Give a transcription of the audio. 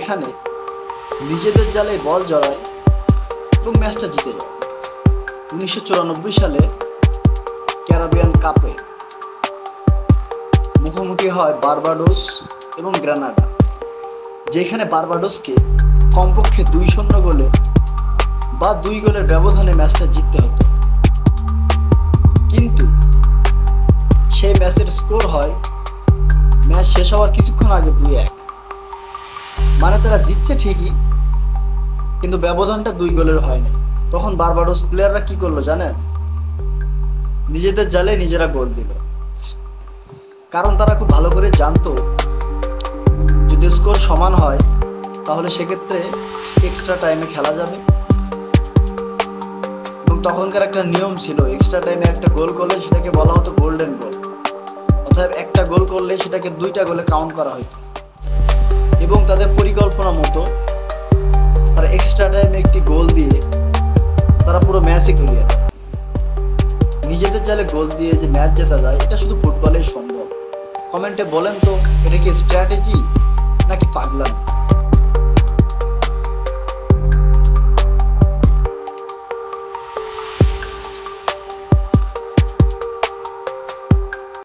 যেখানে নিজেদের জালে বল জড়ায় এবং ম্যাচটা জিতে যায়। 1994 সালে ক্যারিবিয়ান কাপে মুখোমুখি হয় বার্বাডোস এবং গ্রানাডা, যেখানে বার্বাডোসকে কমপক্ষে 2-0 গোলে বা 2 গোলের ব্যবধানে ম্যাচটা জিততে হতো। কিন্তু সেই ম্যাচের স্কোর হয় ম্যাচ শেষ হওয়ার কিছুক্ষণ আগে 2-1। মানে তারা জিতছে ঠিকই, কিন্তু ব্যবধানটা 2 গোলের হয়নি। তখন বার্বাডোস প্লেয়াররা কি করলো জানেন? নিজেদের জালে নিজেরা গোল দিল। কারণ তারা খুব ভালো করে জানতো যদি স্কোর সমান হয় তাহলে সেক্ষেত্রে এক্সট্রা টাইমে খেলা যাবে, এবং তখনকার একটা নিয়ম ছিল এক্সট্রা টাইমে একটা গোল করলে সেটাকে বলা হতো গোল্ডেন গোল। অর্থাৎ একটা গোল করলে সেটাকে 2টা গোলে কাউন্ট করা হতো, এবং তাদের পরিকল্পনা মতো তারা এক্সট্রা টাইমে একটি গোল দিয়ে তারা পুরো ম্যাচই ঘুরিয়ে দেয়। নিজেদের জালে গোল দিয়ে যে ম্যাচ জেতা যায় এটা শুধু ফুটবলেই সম্ভব। কমেন্টে বলেন তো এটা কি স্ট্র্যাটেজি নাকি পাগলামি?